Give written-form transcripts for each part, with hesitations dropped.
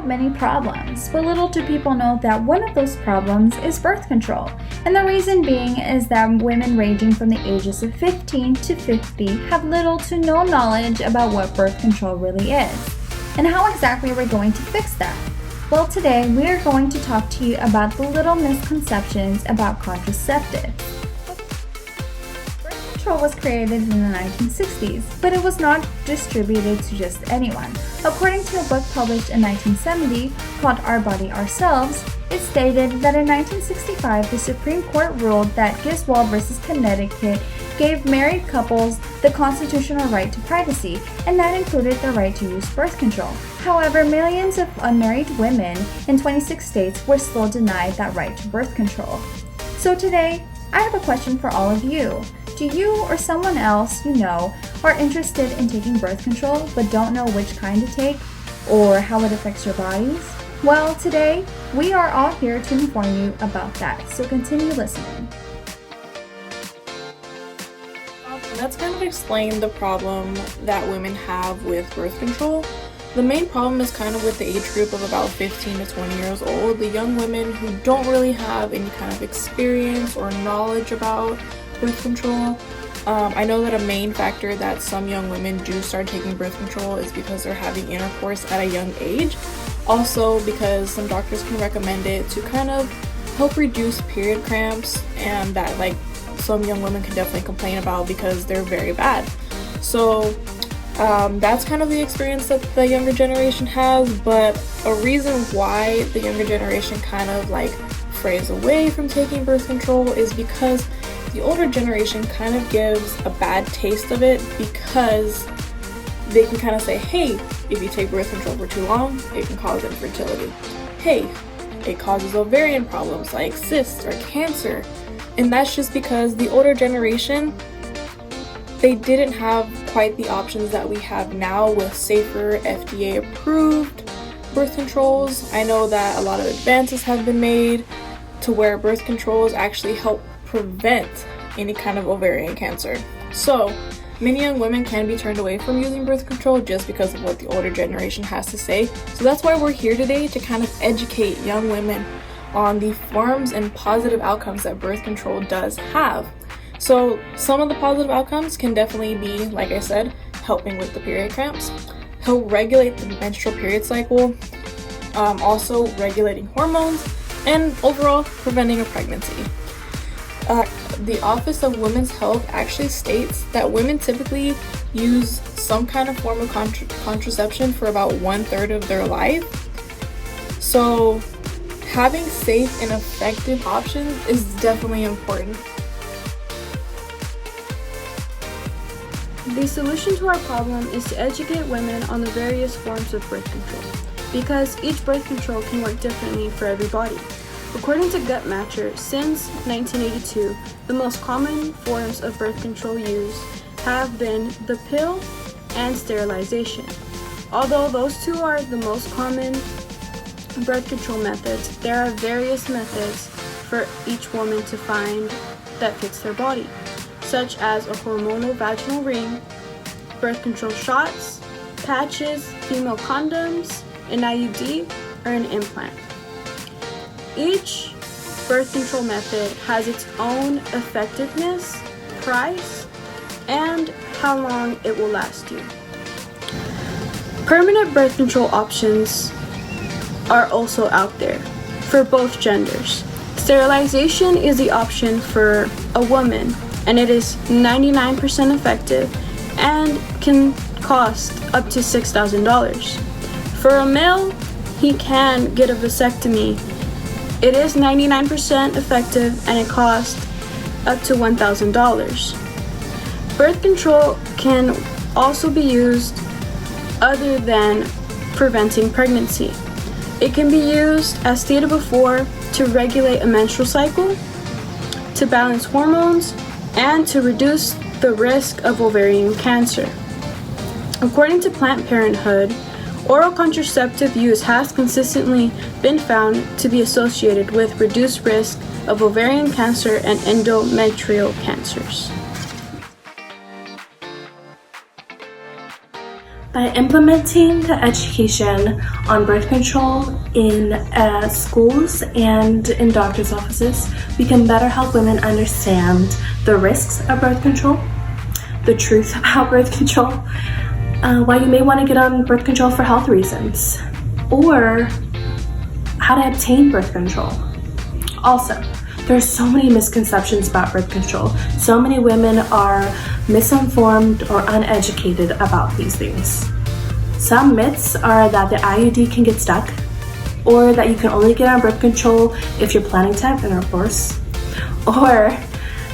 have many problems, but little do people know that one of those problems is birth control. And the reason being is that women ranging from the ages of 15 to 50 have little to no knowledge about what birth control really is. And how exactly are we going to fix that? Well, today we are going to talk to you about the little misconceptions about contraceptives. Birth control was created in the 1960s, but it was not distributed to just anyone. According to a book published in 1970 called Our Body Ourselves, it stated that in 1965 the Supreme Court ruled that Griswold v. Connecticut gave married couples the constitutional right to privacy, and that included the right to use birth control. However, millions of unmarried women in 26 states were still denied that right to birth control. So today, I have a question for all of you. Do you or someone else you know are interested in taking birth control but don't know which kind to take or how it affects your bodies? Well, today, we are all here to inform you about that, so continue listening. Let's kind of explain the problem that women have with birth control. The main problem is kind of with the age group of about 15 to 20 years old, the young women who don't really have any kind of experience or knowledge about birth control. I know that a main factor that some young women do start taking birth control is because they're having intercourse at a young age. Also because some doctors can recommend it to kind of help reduce period cramps, and that some young women can definitely complain about because they're very bad. So that's kind of the experience that the younger generation has, but a reason why the younger generation kind of frays away from taking birth control is because the older generation kind of gives a bad taste of it, because they can kind of say, hey, if you take birth control for too long, it can cause infertility. Hey, it causes ovarian problems like cysts or cancer. And that's just because the older generation, they didn't have quite the options that we have now with safer FDA approved birth controls. I know that a lot of advances have been made to where birth controls actually help prevent any kind of ovarian cancer. So many young women can be turned away from using birth control just because of what the older generation has to say. So that's why we're here today, to kind of educate young women on the forms and positive outcomes that birth control does have. So some of the positive outcomes can definitely be, like I said, helping with the period cramps, help regulate the menstrual period cycle, also regulating hormones, and overall preventing a pregnancy. The Office of Women's Health actually states that women typically use some kind of form of contraception for about 1/3 of their life. So having safe and effective options is definitely important. The solution to our problem is to educate women on the various forms of birth control, because each birth control can work differently for everybody. According to Guttmacher, since 1982, the most common forms of birth control used have been the pill and sterilization. Although those two are the most common birth control methods, there are various methods for each woman to find that fits their body, such as a hormonal vaginal ring, birth control shots, patches, female condoms, an IUD, or an implant. Each birth control method has its own effectiveness, price, and how long it will last you. Permanent birth control options are also out there for both genders. Sterilization is the option for a woman, and it is 99% effective and can cost up to $6,000. For a male, he can get a vasectomy. It is 99% effective and it costs up to $1,000. Birth control can also be used other than preventing pregnancy. It can be used, as stated before, to regulate a menstrual cycle, to balance hormones, and to reduce the risk of ovarian cancer. According to Planned Parenthood, oral contraceptive use has consistently been found to be associated with reduced risk of ovarian cancer and endometrial cancers. By implementing education on birth control in schools and in doctors' offices, we can better help women understand the risks of birth control, the truth about birth control, why you may want to get on birth control for health reasons, or how to obtain birth control. Also, there's so many misconceptions about birth control. So many women are misinformed or uneducated about these things. Some myths are that the IUD can get stuck, or that you can only get on birth control if you're planning to have intercourse, or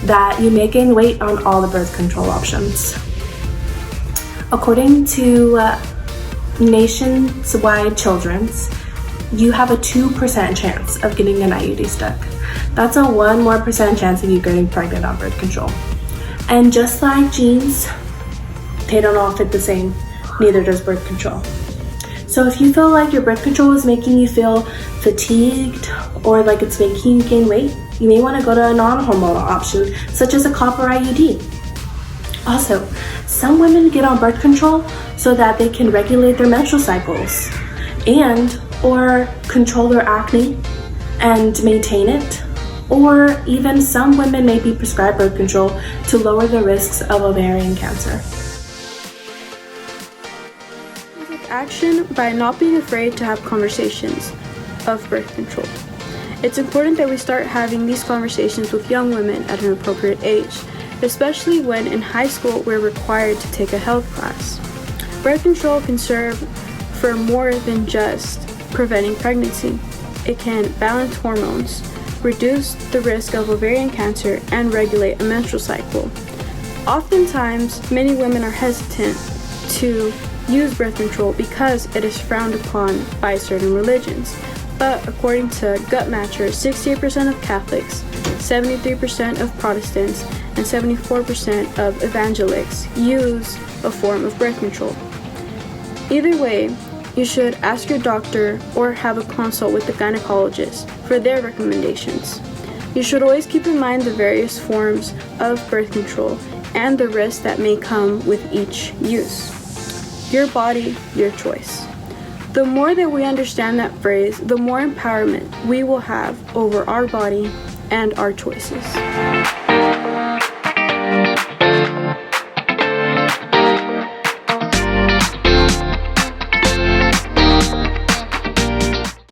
that you may gain weight on all the birth control options. According to Nationwide Children's, you have a 2% chance of getting an IUD stuck. That's a 1% more chance of you getting pregnant on birth control. And just like genes, they don't all fit the same, neither does birth control. So if you feel like your birth control is making you feel fatigued or like it's making you gain weight, you may want to go to a non-hormonal option, such as a copper IUD. Also, some women get on birth control so that they can regulate their menstrual cycles and or control their acne and maintain it, or even some women may be prescribed birth control to lower the risks of ovarian cancer. Take action by not being afraid to have conversations of birth control. It's important that we start having these conversations with young women at an appropriate age, especially when in high school we're required to take a health class. Birth control can serve for more than just preventing pregnancy. It can balance hormones, reduce the risk of ovarian cancer, and regulate a menstrual cycle. Oftentimes, many women are hesitant to use birth control because it is frowned upon by certain religions. But according to Guttmacher, 68% of Catholics, 73% of Protestants, and 74% of evangelics use a form of birth control. Either way, you should ask your doctor or have a consult with the gynecologist for their recommendations. You should always keep in mind the various forms of birth control and the risks that may come with each use. Your body, your choice. The more that we understand that phrase, the more empowerment we will have over our body and our choices.